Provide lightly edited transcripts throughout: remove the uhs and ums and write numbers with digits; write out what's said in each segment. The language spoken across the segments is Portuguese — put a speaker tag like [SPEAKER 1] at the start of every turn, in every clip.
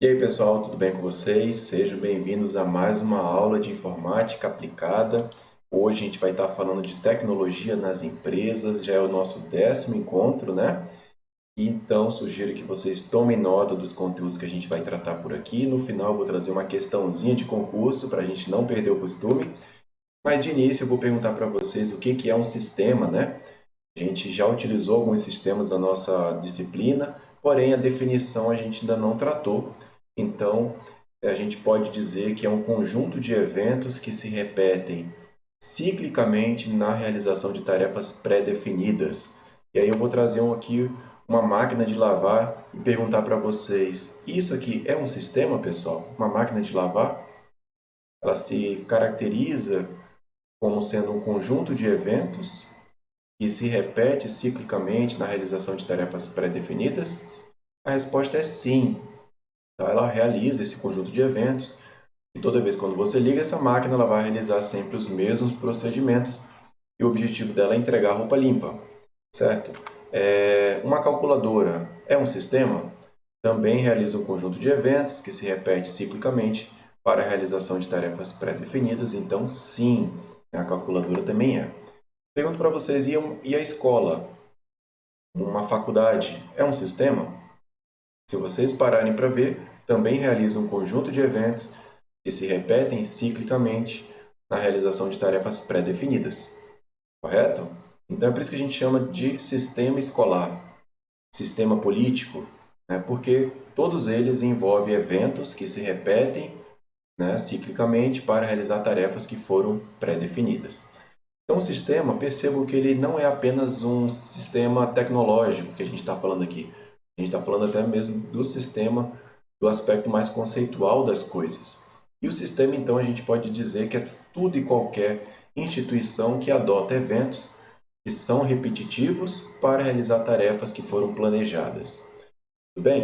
[SPEAKER 1] E aí pessoal, tudo bem com vocês? Sejam bem-vindos a mais uma aula de informática aplicada. Hoje a gente vai estar falando de tecnologia nas empresas, já é o nosso 10º encontro, né? Então sugiro que vocês tomem nota dos conteúdos que a gente vai tratar por aqui. No final eu vou trazer uma questãozinha de concurso para a gente não perder o costume. Mas de início eu vou perguntar para vocês o que é um sistema, né? A gente já utilizou alguns sistemas na nossa disciplina, porém a definição a gente ainda não tratou. Então, a gente pode dizer que é um conjunto de eventos que se repetem ciclicamente na realização de tarefas pré-definidas. E aí eu vou trazer aqui uma máquina de lavar e perguntar para vocês, isso aqui é um sistema, pessoal? Uma máquina de lavar? Ela se caracteriza como sendo um conjunto de eventos que se repete ciclicamente na realização de tarefas pré-definidas? A resposta é sim. Então, ela realiza esse conjunto de eventos e toda vez quando você liga essa máquina, ela vai realizar sempre os mesmos procedimentos e o objetivo dela é entregar a roupa limpa, certo? Uma calculadora é um sistema? Também realiza um conjunto de eventos que se repete ciclicamente para a realização de tarefas pré-definidas, então sim, a calculadora também é. Pergunto para vocês, e a escola? Uma faculdade é um sistema? Se vocês pararem para ver, também realiza um conjunto de eventos que se repetem ciclicamente na realização de tarefas pré-definidas, correto? Então é por isso que a gente chama de sistema escolar, sistema político, né? Porque todos eles envolvem eventos que se repetem, né, ciclicamente para realizar tarefas que foram pré-definidas. Então, o sistema, percebam que ele não é apenas um sistema tecnológico que a gente está falando aqui. A gente está falando até mesmo do sistema, do aspecto mais conceitual das coisas. E o sistema, então, a gente pode dizer que é tudo e qualquer instituição que adota eventos que são repetitivos para realizar tarefas que foram planejadas. Tudo bem?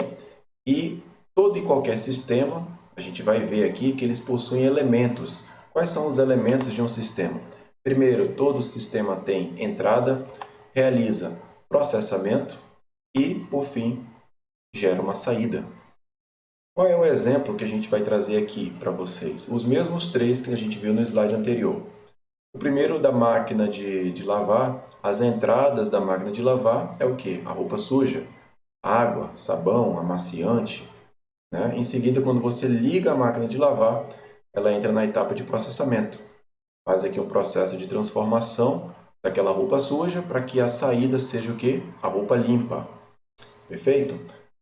[SPEAKER 1] E todo e qualquer sistema, a gente vai ver aqui que eles possuem elementos. Quais são os elementos de um sistema? Primeiro, todo sistema tem entrada, realiza processamento e, por fim, gera uma saída. Qual é o exemplo que a gente vai trazer aqui para vocês? Os mesmos três que a gente viu no slide anterior. O primeiro da máquina de lavar, as entradas da máquina de lavar é o quê? A roupa suja, água, sabão, amaciante, né? Em seguida, quando você liga a máquina de lavar, ela entra na etapa de processamento. Faz aqui um processo de transformação daquela roupa suja para que a saída seja o quê? A roupa limpa. Perfeito?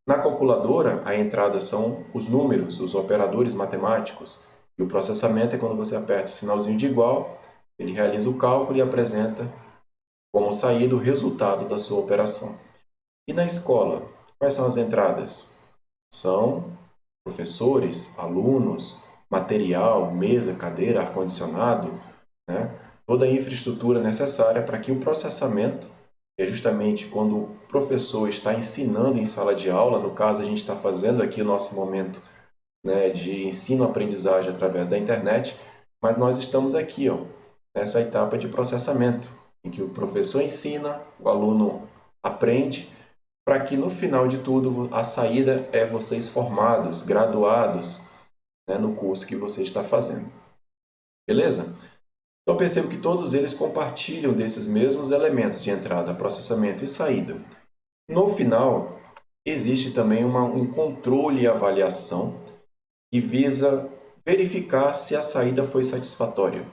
[SPEAKER 1] Na calculadora, a entrada são os números, os operadores matemáticos. E o processamento é quando você aperta o sinalzinho de igual, ele realiza o cálculo e apresenta como saída o resultado da sua operação. E na escola, quais são as entradas? São professores, alunos, material, mesa, cadeira, ar-condicionado, né? Toda a infraestrutura necessária para que o processamento, que é justamente quando o professor está ensinando em sala de aula, no caso a gente está fazendo aqui o nosso momento, né, de ensino-aprendizagem através da internet, mas nós estamos aqui, ó, nessa etapa de processamento, em que o professor ensina, o aluno aprende, para que no final de tudo a saída é vocês formados, graduados, né, no curso que você está fazendo. Beleza? Então percebo que todos eles compartilham desses mesmos elementos de entrada, processamento e saída. No final, existe também um controle e avaliação que visa verificar se a saída foi satisfatória.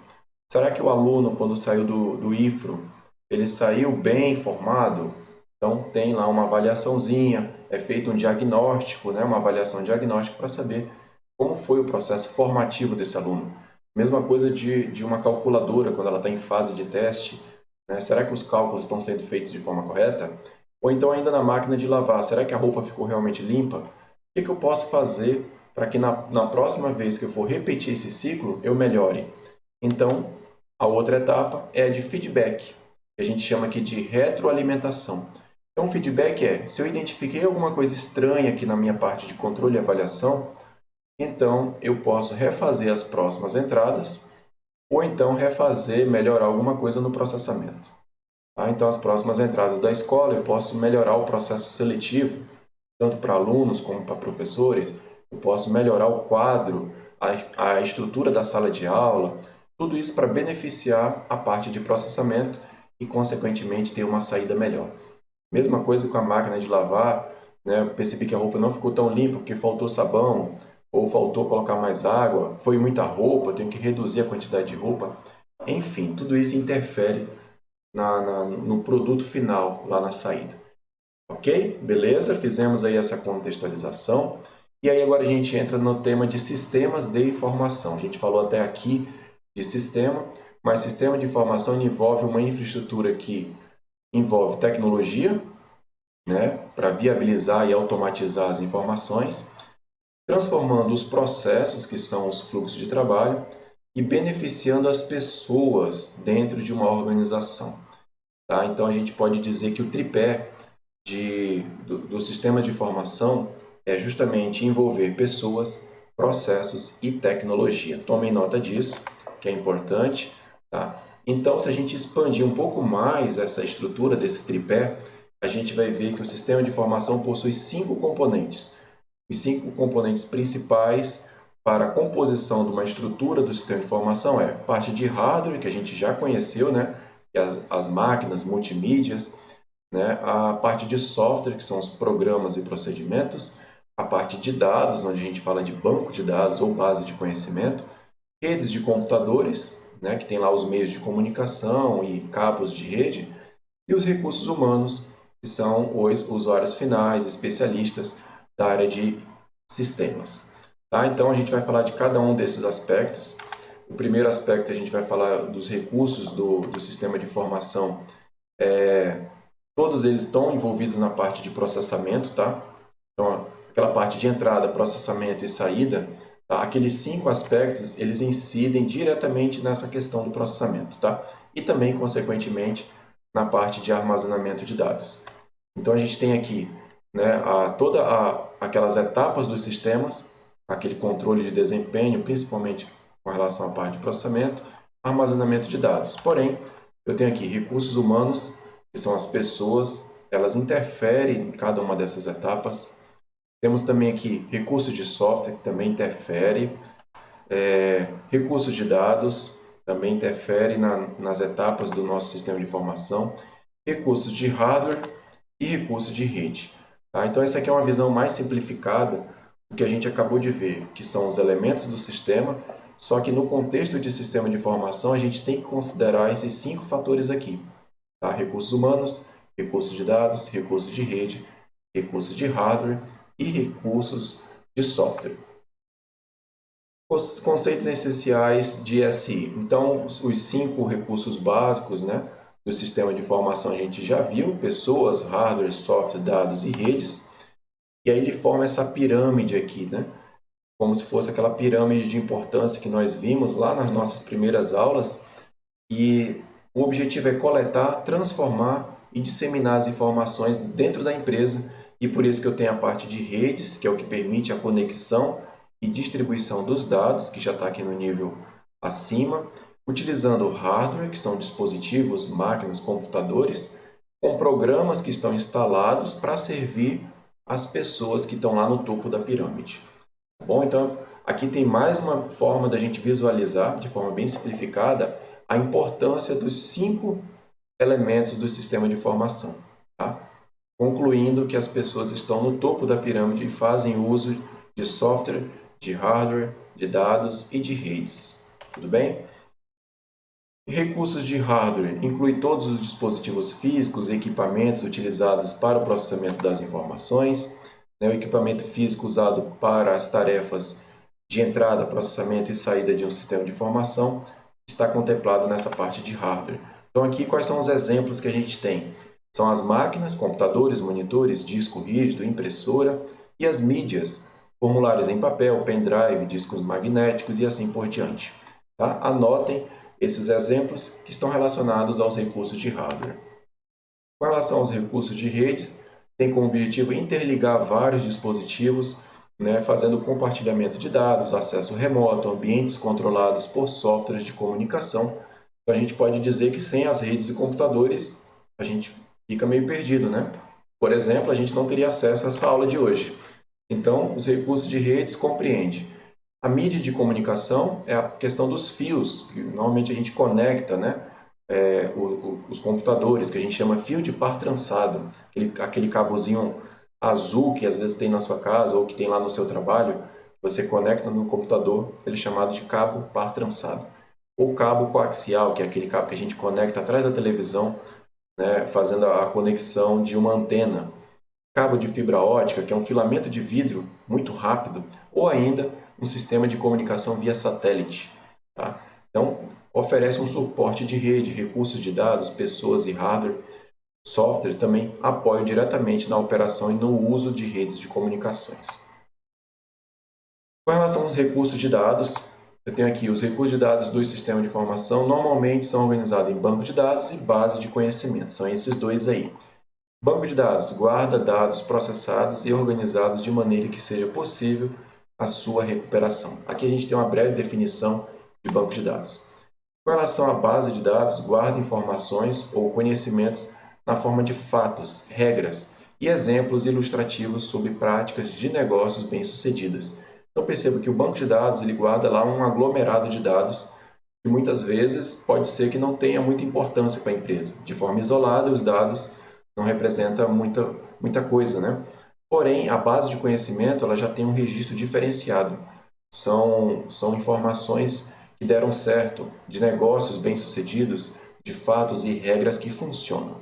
[SPEAKER 1] Será que o aluno, quando saiu do IFRO, ele saiu bem informado? Então, tem lá uma avaliaçãozinha, é feito um diagnóstico, né? Uma avaliação diagnóstica para saber como foi o processo formativo desse aluno. Mesma coisa de uma calculadora, quando ela está em fase de teste, né? Será que os cálculos estão sendo feitos de forma correta? Ou então ainda na máquina de lavar, será que a roupa ficou realmente limpa? O que eu posso fazer para que na próxima vez que eu for repetir esse ciclo, eu melhore? Então, a outra etapa é a de feedback, que a gente chama aqui de retroalimentação. Então, o feedback é, se eu identifiquei alguma coisa estranha aqui na minha parte de controle e avaliação, então eu posso refazer as próximas entradas, ou então refazer, melhorar alguma coisa no processamento. Tá? Então, as próximas entradas da escola, eu posso melhorar o processo seletivo, tanto para alunos como para professores, eu posso melhorar o quadro, a estrutura da sala de aula, tudo isso para beneficiar a parte de processamento e, consequentemente, ter uma saída melhor. Mesma coisa com a máquina de lavar, né? Eu percebi que a roupa não ficou tão limpa porque faltou sabão, ou faltou colocar mais água, foi muita roupa, eu tenho que reduzir a quantidade de roupa. Enfim, tudo isso interfere no produto final, lá na saída. Ok? Beleza? Fizemos aí essa contextualização. E aí agora a gente entra no tema de sistemas de informação. A gente falou até aqui de sistema, mas sistema de informação envolve uma infraestrutura que envolve tecnologia, né, para viabilizar e automatizar as informações, transformando os processos, que são os fluxos de trabalho, e beneficiando as pessoas dentro de uma organização. Tá? Então a gente pode dizer que o tripé do sistema de informação é justamente envolver pessoas, processos e tecnologia. Tomem nota disso, que é importante. Tá? Então, se a gente expandir um pouco mais essa estrutura desse tripé, a gente vai ver que o sistema de informação possui 5 componentes. Os 5 componentes principais para a composição de uma estrutura do sistema de informação é parte de hardware, que a gente já conheceu, né? As máquinas, multimídias, né? A parte de software, que são os programas e procedimentos, a parte de dados, onde a gente fala de banco de dados ou base de conhecimento, redes de computadores, né? Que tem lá os meios de comunicação e cabos de rede, e os recursos humanos, que são os usuários finais, especialistas da área de sistemas. Tá? Então, a gente vai falar de cada um desses aspectos. O primeiro aspecto, a gente vai falar dos recursos do sistema de informação. Todos eles estão envolvidos na parte de processamento, tá? Então, aquela parte de entrada, processamento e saída, tá? Aqueles 5 aspectos, eles incidem diretamente nessa questão do processamento, tá? E também, consequentemente, na parte de armazenamento de dados. Então, a gente tem aqui, né, aquelas etapas dos sistemas, aquele controle de desempenho, principalmente com relação à parte de processamento, armazenamento de dados. Porém, eu tenho aqui recursos humanos, que são as pessoas, elas interferem em cada uma dessas etapas. Temos também aqui recursos de software, que também interfere, recursos de dados, também interfere nas etapas do nosso sistema de informação, recursos de hardware e recursos de rede. Tá? Então, essa aqui é uma visão mais simplificada do que a gente acabou de ver, que são os elementos do sistema, só que no contexto de sistema de informação, a gente tem que considerar esses 5 fatores aqui. Tá? Recursos humanos, recursos de dados, recursos de rede, recursos de hardware e recursos de software. Os conceitos essenciais de SI. Então, os 5 recursos básicos, né, do sistema de informação a gente já viu: pessoas, hardware, software, dados e redes. E aí ele forma essa pirâmide aqui, né? Como se fosse aquela pirâmide de importância que nós vimos lá nas nossas primeiras aulas. E o objetivo é coletar, transformar e disseminar as informações dentro da empresa. E por isso que eu tenho a parte de redes, que é o que permite a conexão e distribuição dos dados, que já está aqui no nível acima, utilizando o hardware, que são dispositivos, máquinas, computadores, com programas que estão instalados para servir as pessoas que estão lá no topo da pirâmide. Bom, então aqui tem mais uma forma da gente visualizar, de forma bem simplificada, a importância dos 5 elementos do sistema de informação. Tá? Concluindo que as pessoas estão no topo da pirâmide e fazem uso de software, de hardware, de dados e de redes. Tudo bem? Recursos de hardware inclui todos os dispositivos físicos e equipamentos utilizados para o processamento das informações. O equipamento físico usado para as tarefas de entrada, processamento e saída de um sistema de informação está contemplado nessa parte de hardware. Então aqui quais são os exemplos que a gente tem? São as máquinas, computadores, monitores, disco rígido, impressora e as mídias, formulários em papel, pendrive, discos magnéticos e assim por diante. Tá? Anotem esses exemplos que estão relacionados aos recursos de hardware. Com relação aos recursos de redes, tem como objetivo interligar vários dispositivos, né, fazendo compartilhamento de dados, acesso remoto, ambientes controlados por softwares de comunicação. Então, a gente pode dizer que sem as redes e computadores, a gente fica meio perdido, né? Por exemplo, a gente não teria acesso a essa aula de hoje. Então, os recursos de redes compreende a mídia de comunicação, é a questão dos fios, que normalmente a gente conecta, né? Os computadores, que a gente chama fio de par trançado, aquele cabozinho azul que às vezes tem na sua casa ou que tem lá no seu trabalho, você conecta no computador, ele é chamado de cabo par trançado. Ou cabo coaxial, que é aquele cabo que a gente conecta atrás da televisão, né, fazendo a conexão de uma antena. Cabo de fibra ótica, que é um filamento de vidro muito rápido, ou ainda um sistema de comunicação via satélite. Tá? Então, oferece um suporte de rede, recursos de dados, pessoas e hardware. Software também apoia diretamente na operação e no uso de redes de comunicações. Com relação aos recursos de dados, eu tenho aqui os recursos de dados do sistema de informação, normalmente são organizados em banco de dados e base de conhecimento, são esses dois aí. Banco de dados guarda dados processados e organizados de maneira que seja possível a sua recuperação. Aqui a gente tem uma breve definição de banco de dados. Com relação à base de dados, guarda informações ou conhecimentos na forma de fatos, regras e exemplos ilustrativos sobre práticas de negócios bem-sucedidas. Então perceba que o banco de dados ele guarda lá um aglomerado de dados que muitas vezes pode ser que não tenha muita importância para a empresa. De forma isolada, os dados não representam muita coisa, né? Porém, a base de conhecimento ela já tem um registro diferenciado. São informações que deram certo, de negócios bem-sucedidos, de fatos e regras que funcionam.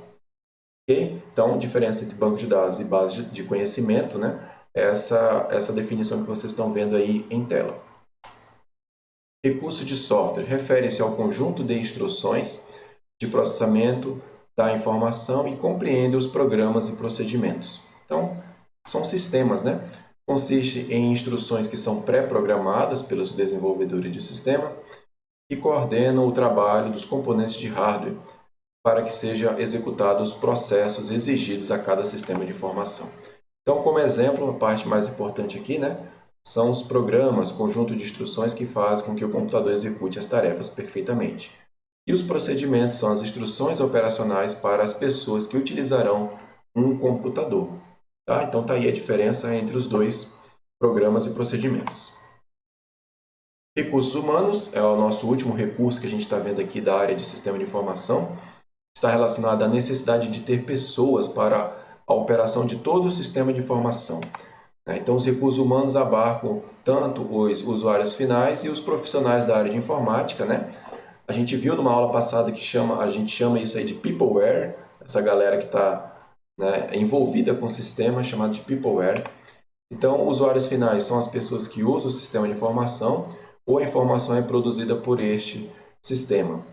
[SPEAKER 1] Ok? Então, diferença entre banco de dados e base de conhecimento, né? Essa definição que vocês estão vendo aí em tela. Recurso de software refere-se ao conjunto de instruções de processamento da informação e compreende os programas e procedimentos. Então, são sistemas, né? Consiste em instruções que são pré-programadas pelos desenvolvedores de sistema e coordenam o trabalho dos componentes de hardware para que sejam executados os processos exigidos a cada sistema de informação. Então, como exemplo, a parte mais importante aqui, né, são os programas, conjunto de instruções que fazem com que o computador execute as tarefas perfeitamente. E os procedimentos são as instruções operacionais para as pessoas que utilizarão um computador. Tá? Então, está aí a diferença entre os dois programas e procedimentos. Recursos humanos é o nosso último recurso que a gente está vendo aqui da área de sistema de informação. Está relacionado à necessidade de ter pessoas para a operação de todo o sistema de informação. Então, os recursos humanos abarcam tanto os usuários finais e os profissionais da área de informática, né? A gente viu numa aula passada que a gente chama isso aí de peopleware, essa galera que está, né, envolvida com o sistema, chamado de peopleware. Então, usuários finais são as pessoas que usam o sistema de informação ou a informação é produzida por este sistema.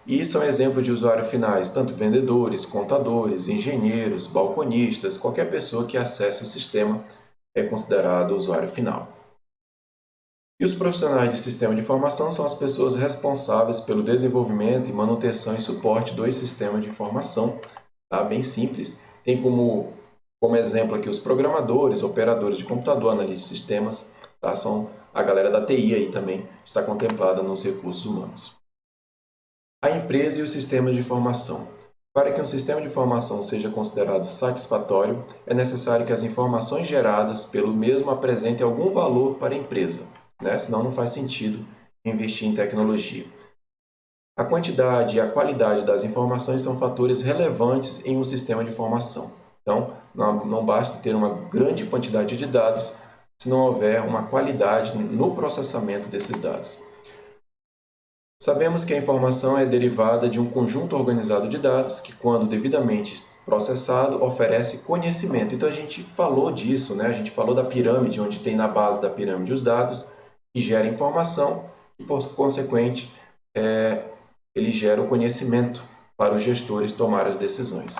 [SPEAKER 1] E são exemplos de usuários finais, tanto vendedores, contadores, engenheiros, balconistas, qualquer pessoa que acesse o sistema é considerado usuário final. E os profissionais de sistema de informação são as pessoas responsáveis pelo desenvolvimento e manutenção e suporte dos sistemas de informação. Tá? Bem simples. Tem como exemplo aqui os programadores, operadores de computador, analistas de sistemas. Tá? São a galera da TI aí também está contemplada nos recursos humanos. A empresa e o sistema de informação. Para que um sistema de informação seja considerado satisfatório, é necessário que as informações geradas pelo mesmo apresentem algum valor para a empresa, né? Senão não faz sentido investir em tecnologia. A quantidade e a qualidade das informações são fatores relevantes em um sistema de informação. Então, não basta ter uma grande quantidade de dados se não houver uma qualidade no processamento desses dados. Sabemos que a informação é derivada de um conjunto organizado de dados que, quando devidamente processado, oferece conhecimento. Então, a gente falou disso, né? A gente falou da pirâmide, onde tem na base da pirâmide os dados, que gera informação e, por consequente, ele gera o conhecimento para os gestores tomarem as decisões.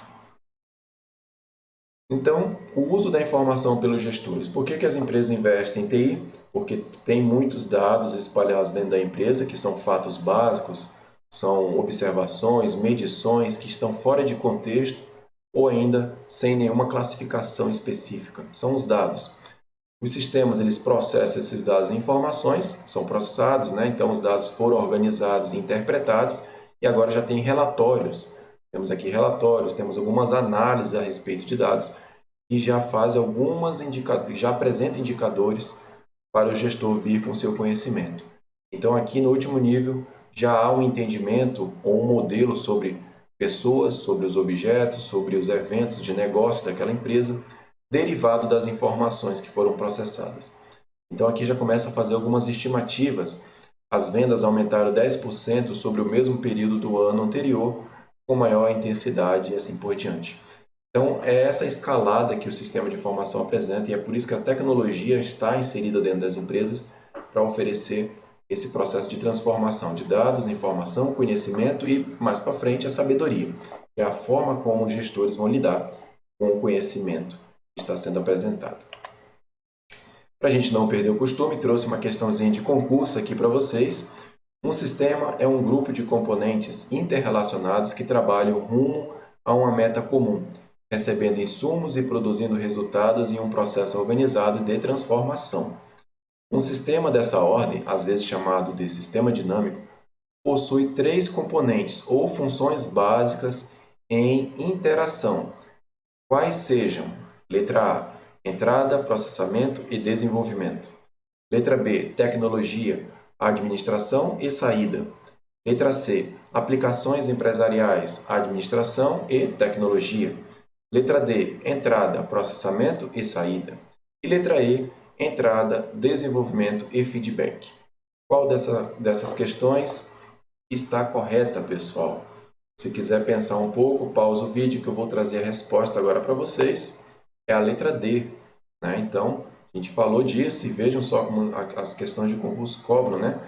[SPEAKER 1] Então, o uso da informação pelos gestores. Por que as empresas investem em TI? Porque tem muitos dados espalhados dentro da empresa, que são fatos básicos, são observações, medições que estão fora de contexto ou ainda sem nenhuma classificação específica. São os dados. Os sistemas eles processam esses dados em informações, são processados, né? Então os dados foram organizados e interpretados e agora já tem relatórios. Temos aqui relatórios, temos algumas análises a respeito de dados e já faz já apresenta indicadores para o gestor vir com seu conhecimento. Então, aqui no último nível, já há um entendimento ou um modelo sobre pessoas, sobre os objetos, sobre os eventos de negócio daquela empresa, derivado das informações que foram processadas. Então, aqui já começa a fazer algumas estimativas. As vendas aumentaram 10% sobre o mesmo período do ano anterior, com maior intensidade e assim por diante. Então, é essa escalada que o sistema de informação apresenta e é por isso que a tecnologia está inserida dentro das empresas para oferecer esse processo de transformação de dados, informação, conhecimento e, mais para frente, a sabedoria, que é a forma como os gestores vão lidar com o conhecimento que está sendo apresentado. Para a gente não perder o costume, trouxe uma questãozinha de concurso aqui para vocês. Um sistema é um grupo de componentes interrelacionados que trabalham rumo a uma meta comum, recebendo insumos e produzindo resultados em um processo organizado de transformação. Um sistema dessa ordem, às vezes chamado de sistema dinâmico, possui três componentes ou funções básicas em interação, quais sejam: letra A, entrada, processamento e desenvolvimento; letra B, tecnologia, administração e saída; letra C, aplicações empresariais, administração e tecnologia; letra D, entrada, processamento e saída; e letra E, entrada, desenvolvimento e feedback. Qual dessas questões está correta, pessoal? Se quiser pensar um pouco, pausa o vídeo que eu vou trazer a resposta agora para vocês. É a letra D, né? Então, a gente falou disso e vejam só como as questões de concurso cobram, né?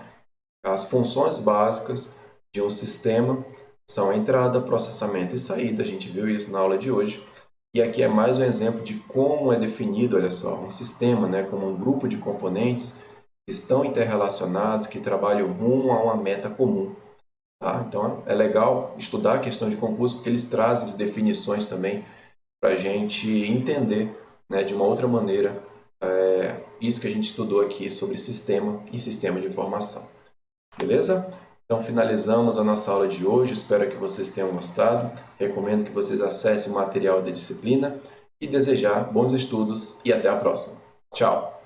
[SPEAKER 1] As funções básicas de um sistema são a entrada, processamento e saída. A gente viu isso na aula de hoje. E aqui é mais um exemplo de como é definido, olha só, um sistema, né, como um grupo de componentes que estão interrelacionados, que trabalham rumo a uma meta comum. Tá? Então, é legal estudar a questão de concurso, porque eles trazem definições também para a gente entender, né, de uma outra maneira isso que a gente estudou aqui sobre sistema e sistema de informação. Beleza? Então, finalizamos a nossa aula de hoje. Espero que vocês tenham gostado. Recomendo que vocês acessem o material da disciplina e desejar bons estudos e até a próxima. Tchau!